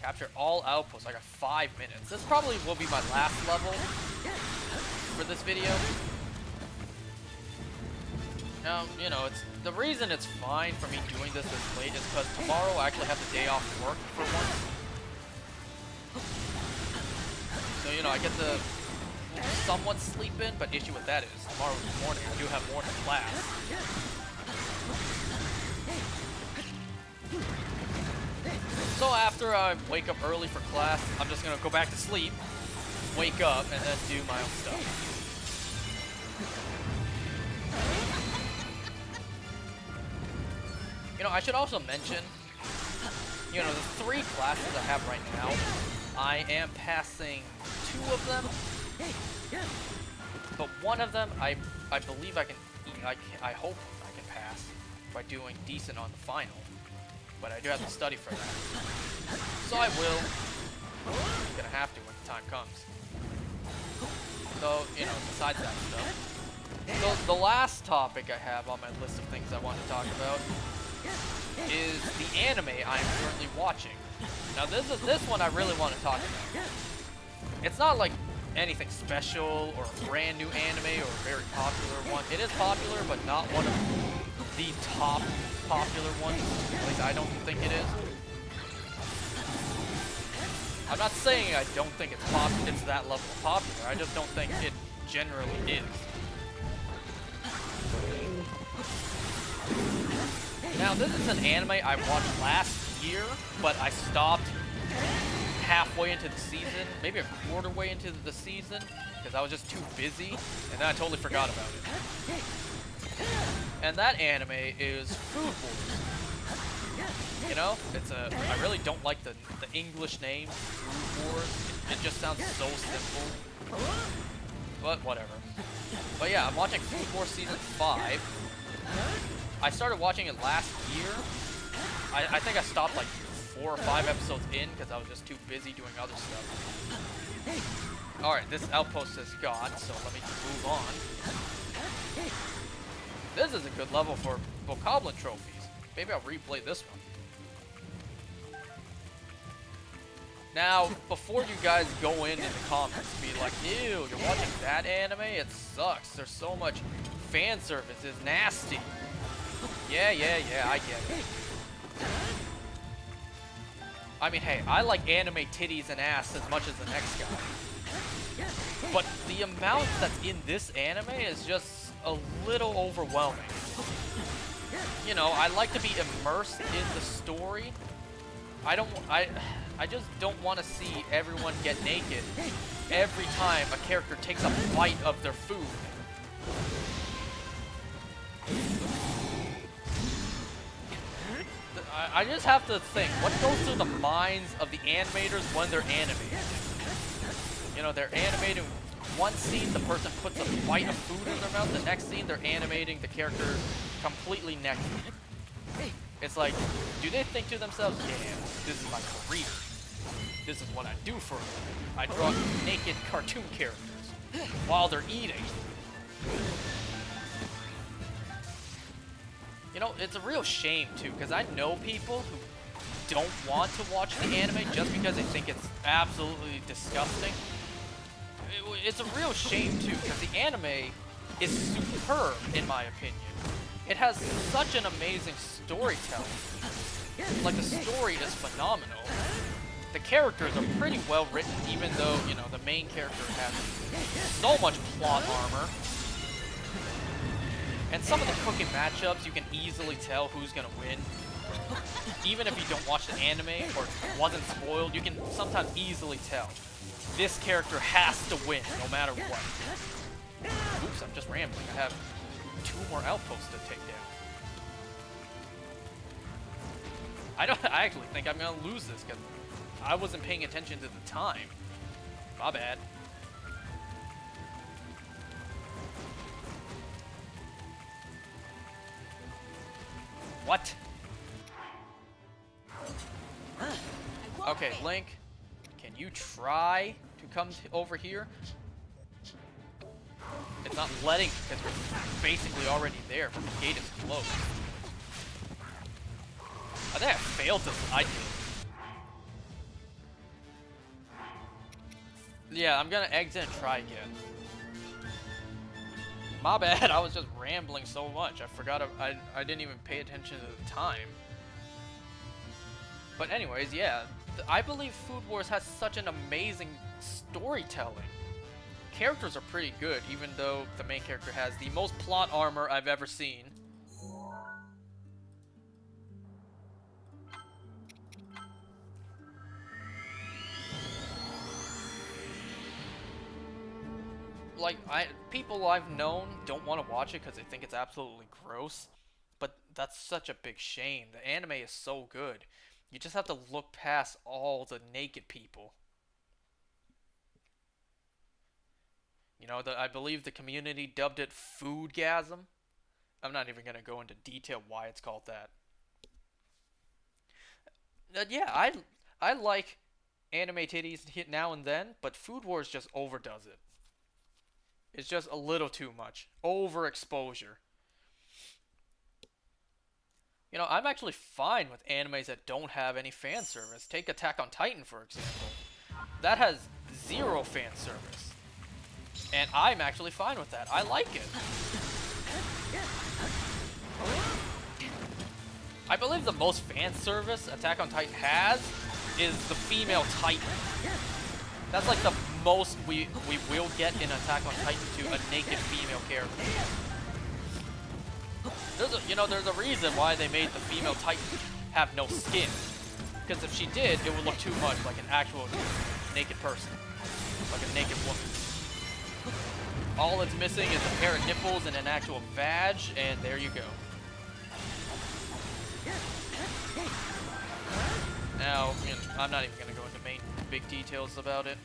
Capture all outposts. I got 5 minutes. This probably will be my last level for this video. Now, you know, it's the reason it's fine for me doing this late is because tomorrow I actually have the day off work for once. So, you know, I get to somewhat sleep in, but issue with that is tomorrow morning I do have morning class. So after I wake up early for class, I'm just gonna go back to sleep, wake up, and then do my own stuff. You know, I should also mention, you know, the 3 classes I have right now, I am passing 2 of them, but one of them I believe I hope I can pass by doing decent on the final. But I do have to study for that. So I will. I'm gonna have to when the time comes. So, you know, besides that stuff. So the last topic I have on my list of things I want to talk about is the anime I'm currently watching. Now this one I really want to talk about. It's not like anything special or a brand new anime or a very popular one. It is popular, but not one of the top popular ones. At least I don't think it is. I'm not saying I don't think it's that level of popular. I just don't think it generally is. Now, this is an anime I watched last year, but I stopped halfway into the season, maybe a quarter way into the season, because I was just too busy, and then I totally forgot about it. And that anime is Food Wars. You know, I really don't like the English name, Food Wars. It just sounds so simple. But whatever. But yeah, I'm watching Food Wars Season 5. I started watching it last year. I think I stopped like 4 or 5 episodes in because I was just too busy doing other stuff. Alright, this outpost is gone, so let me move on. This is a good level for Bokoblin trophies. Maybe I'll replay this one. Now, before you guys go in the comments, be like, ew, you're watching that anime? It sucks. There's so much fan service. It's nasty. Yeah, I get it. I mean, hey, I like anime titties and ass as much as the next guy. But the amount that's in this anime is just a little overwhelming. You know, I like to be immersed in the story. I just don't want to see everyone get naked every time a character takes a bite of their food. I just have to think, what goes through the minds of the animators when they're animating? You know, they're animating one scene, the person puts a bite of food in their mouth, the next scene, they're animating the character completely naked. It's like, do they think to themselves, yeah, this is my career. This is what I do for a living. I draw naked cartoon characters while they're eating. You know, it's a real shame, too, because I know people who don't want to watch the anime just because they think it's absolutely disgusting. It's a real shame, too, because the anime is superb, in my opinion. It has such an amazing storytelling. Like, the story is phenomenal. the characters are pretty well written, even though, you know, the main character has so much plot armor. And some of the cooking matchups, you can easily tell who's gonna win. Even if you don't watch the anime or wasn't spoiled, you can sometimes easily tell. This character has to win, no matter what. Oops, I'm just rambling. I have 2 more outposts to take down. I actually think I'm gonna lose this because I wasn't paying attention to the time. My bad. What? Okay, Link, can you try to come over here? It's not letting because we're basically already there, but the gate is closed. I think I failed this. I did. Yeah, I'm gonna exit and try again. My bad, I was just rambling so much. I forgot, I didn't even pay attention to the time. But anyways, yeah, I believe Food Wars has such an amazing storytelling. Characters are pretty good, even though the main character has the most plot armor I've ever seen. Like, people I've known don't want to watch it because they think it's absolutely gross. But that's such a big shame. The anime is so good. You just have to look past all the naked people. You know, I believe the community dubbed it Foodgasm. I'm not even going to go into detail why it's called that. Yeah, I like anime titties now and then, but Food Wars just overdoes it. It's just a little too much. Overexposure. You know, I'm actually fine with animes that don't have any fan service. Take Attack on Titan, for example. That has 0 fan service. And I'm actually fine with that. I like it. I believe the most fan service Attack on Titan has is the female Titan. That's like the most we will get in Attack on Titan to a naked female character. There's a reason why they made the female Titan have no skin. Because if she did, it would look too much like an actual naked person. Like a naked woman. All it's missing is a pair of nipples and an actual vag, and there you go. Now, you know, I'm not even going to go into big details about it.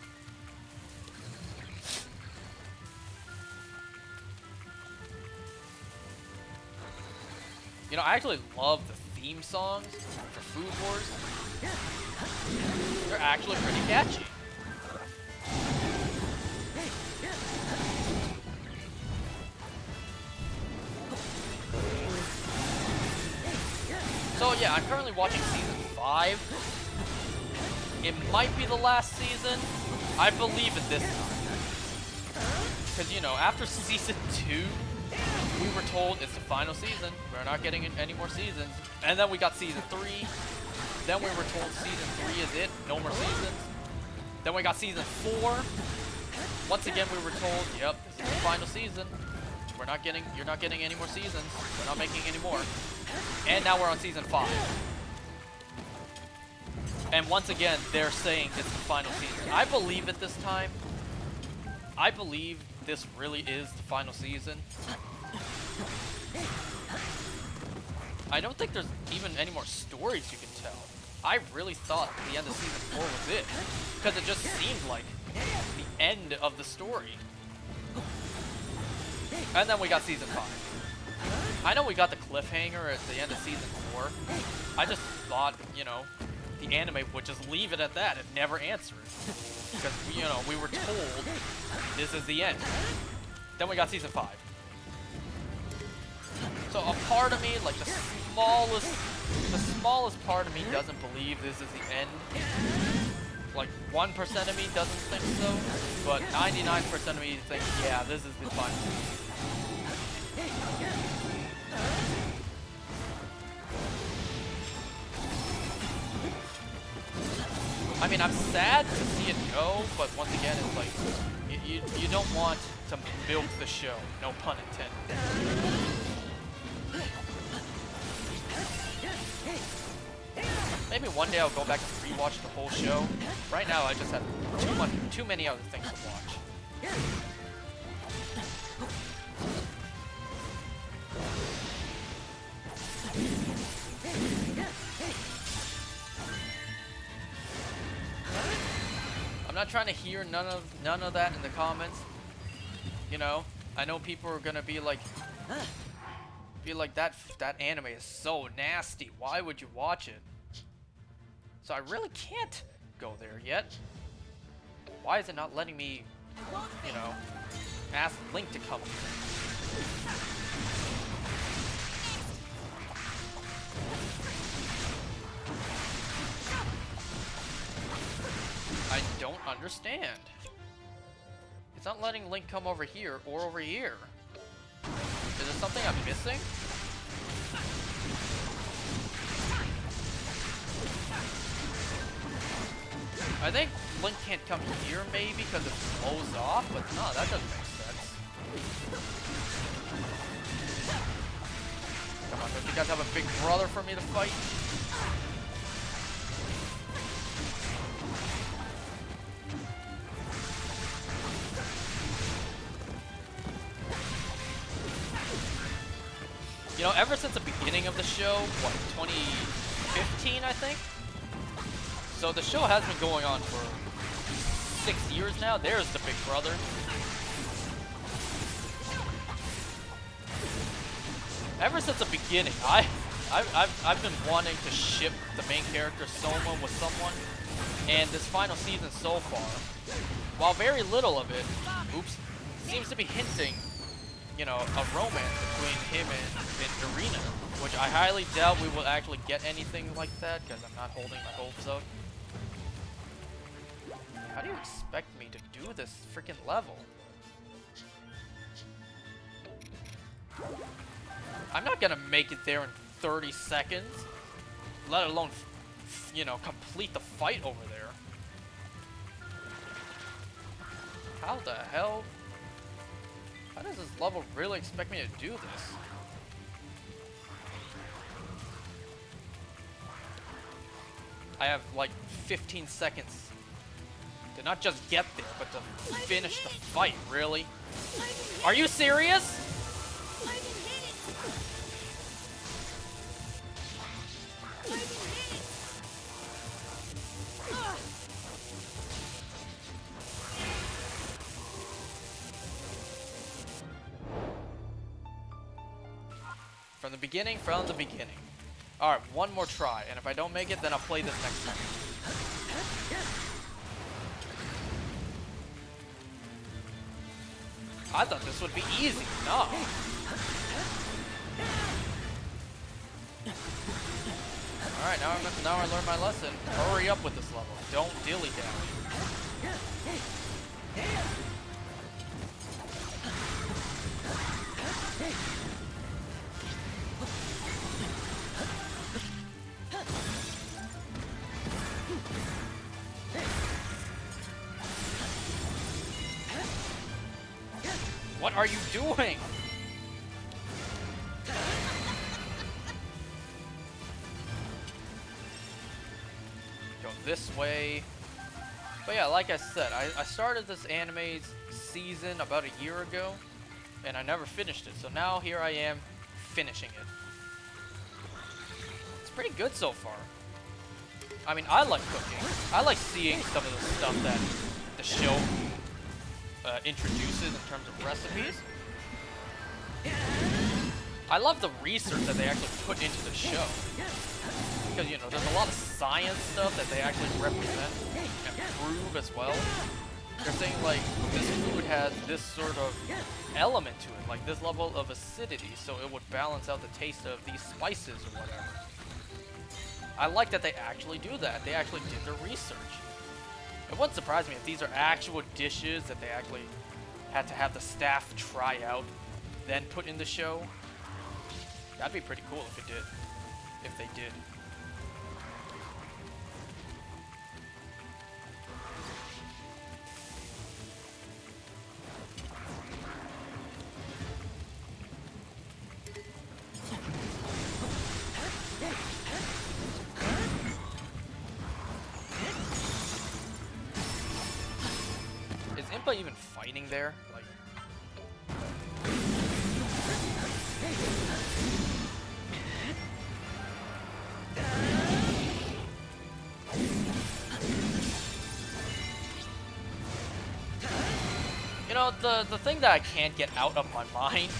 You know, I actually love the theme songs for Food Wars. They're actually pretty catchy. So yeah, I'm currently watching season 5. It might be the last season. I believe it this time. Because, you know, after season 2, we were told it's the final season. We're not getting any more seasons. And then we got season 3. Then we were told season 3 is it. No more seasons. Then we got season 4. Once again, we were told, yep, this is the final season. You're not getting any more seasons. We're not making any more. And now we're on season 5. And once again, they're saying it's the final season. I believe it this time. I believe this really is the final season. I don't think there's even any more stories you can tell. I really thought the end of season 4 was it. Because it just seemed like the end of the story. And then we got season 5. I know we got the cliffhanger at the end of season 4. I just thought, you know, the anime would just leave it at that and never answer it. Because, you know, we were told this is the end. Then we got season 5. So a part of me, like the smallest part of me doesn't believe this is the end. Like 1% of me doesn't think so, but 99% of me thinks, yeah, this is the final season. I mean, I'm sad to see it go, but once again, it's like, you don't want to milk the show, no pun intended. Maybe one day I'll go back and rewatch the whole show. Right now, I just have too many other things to watch. I'm not trying to hear none of that in the comments. You know, I know people are gonna be like that anime is so nasty. Why would you watch it? So I really can't go there yet. Why is it not letting me, you know, ask Link to come here? I don't understand. It's not letting Link come over here or over here. Is there something I'm missing? I think Link can't come here maybe because it blows off, but no, that doesn't make sense. Come on, don't you guys have a big brother for me to fight? You know, ever since the beginning of the show, what, 2015, I think? So the show has been going on for 6 years now. There's the big brother. Ever since the beginning, I've been wanting to ship the main character Soma with someone, and this final season so far, while very little of it, seems to be hinting, you know, a romance between him and Irina, which I highly doubt we will actually get anything like that, because I'm not holding my hopes up. How do you expect me to do this freaking level? I'm not gonna make it there in 30 seconds, let alone, you know, complete the fight over there. How the hell? How does this level really expect me to do this? I have like 15 seconds to not just get there, but to finish the fight, really? Are you serious? From the beginning, from the beginning. Alright, one more try, and if I don't make it, then I'll play this next time. I thought this would be easy. No. Alright, now I learned my lesson. Hurry up with this level. Don't dilly-dally. What are you doing? Go this way. But yeah, like I said, I started this anime's season about a year ago, and I never finished it. So now here I am, finishing it. It's pretty good so far. I mean, I like cooking. I like seeing some of the stuff that the show introduces in terms of recipes. I love the research that they actually put into the show. Because, you know, there's a lot of science stuff that they actually represent and prove as well. They're saying, like, this food has this sort of element to it, like this level of acidity, so it would balance out the taste of these spices or whatever. I like that they actually do that. They actually did their research. It wouldn't surprise me if these are actual dishes that they actually had to have the staff try out, then put in the show. That'd be pretty cool if it did. If they did. Impa even fighting there? Like... You know, the thing that I can't get out of my mind,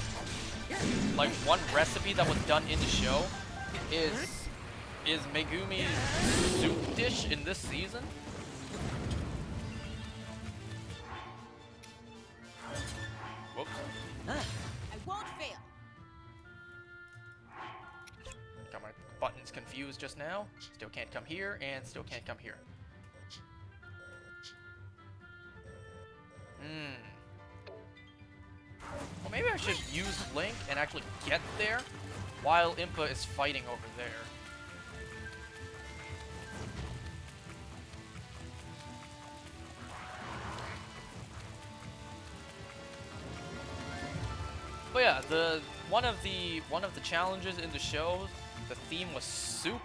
like one recipe that was done in the show, is Megumi's soup dish in this season. Whoops. I won't fail. Got my buttons confused just now. Still can't come here, and still can't come here. Well, maybe I should use Link and actually get there while Impa is fighting over there. But yeah, one of the challenges in the show, the theme was soup,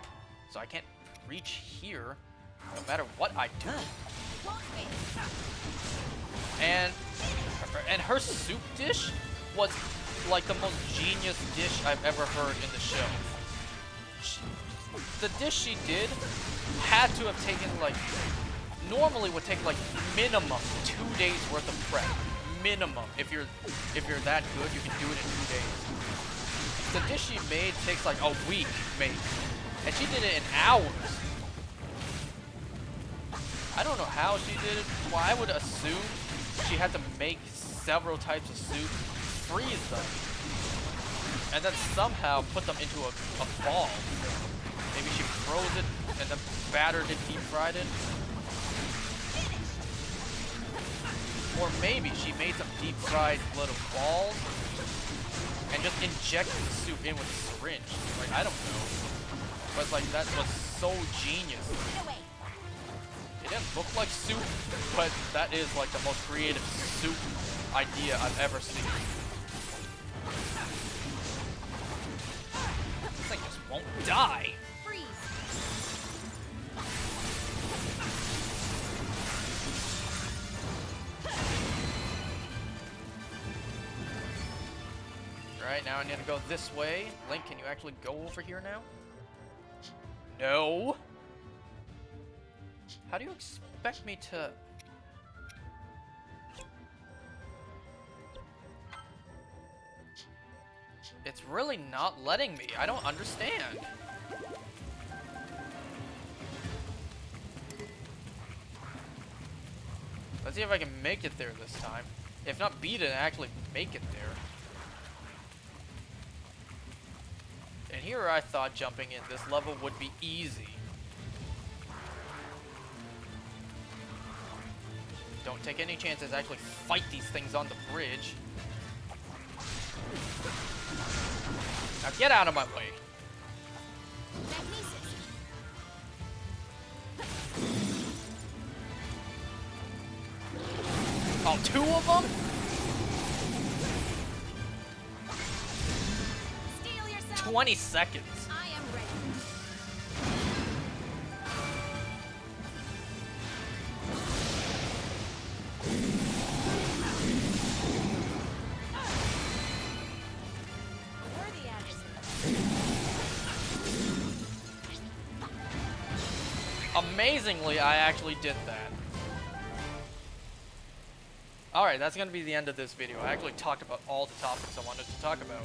so I can't reach here no matter what I do. And her soup dish was like the most genius dish I've ever heard in the show. The dish she did had to have taken like, normally would take like minimum 2 days worth of prep. Minimum. If you're that good, you can do it in 2 days. The dish she made takes like a week, maybe. And she did it in hours. I don't know how she did it. Well, I would assume she had to make several types of soup, freeze them, and then somehow put them into a ball. Maybe she froze it and then battered it, deep fried it. Or maybe she made some deep fried little balls and just injected the soup in with a syringe. Like, I don't know. But like, that was so genius. It didn't look like soup, but that is like the most creative soup idea I've ever seen. This thing just won't die. Alright, now I need to go this way. Link, can you actually go over here now? No! How do you expect me to... It's really not letting me. I don't understand. Let's see if I can make it there this time. If not beat it, actually make it there. And here I thought jumping in this level would be easy. Don't take any chances, actually fight these things on the bridge. Now get out of my way. Oh, 2 of them? 20 seconds. I am ready. Worthy Amazingly, I actually did that. Alright, that's gonna be the end of this video. I actually talked about all the topics I wanted to talk about.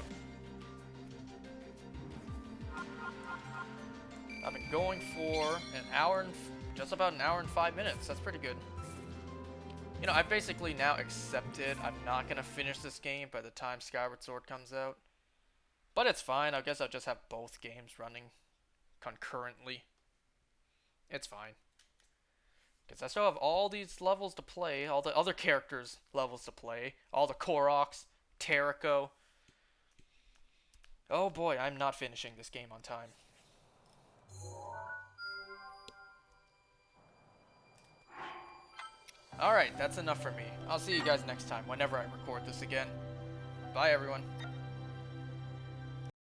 I've been going for an hour and just about an hour and 5 minutes. That's pretty good. You know, I've basically now accepted I'm not gonna finish this game by the time Skyward Sword comes out. But it's fine. I guess I'll just have both games running concurrently. It's fine. Because I still have all these levels to play, all the other characters' levels to play, all the Koroks, Teriko. Oh boy, I'm not finishing this game on time. Alright, that's enough for me. I'll see you guys next time, whenever I record this again. Bye, everyone.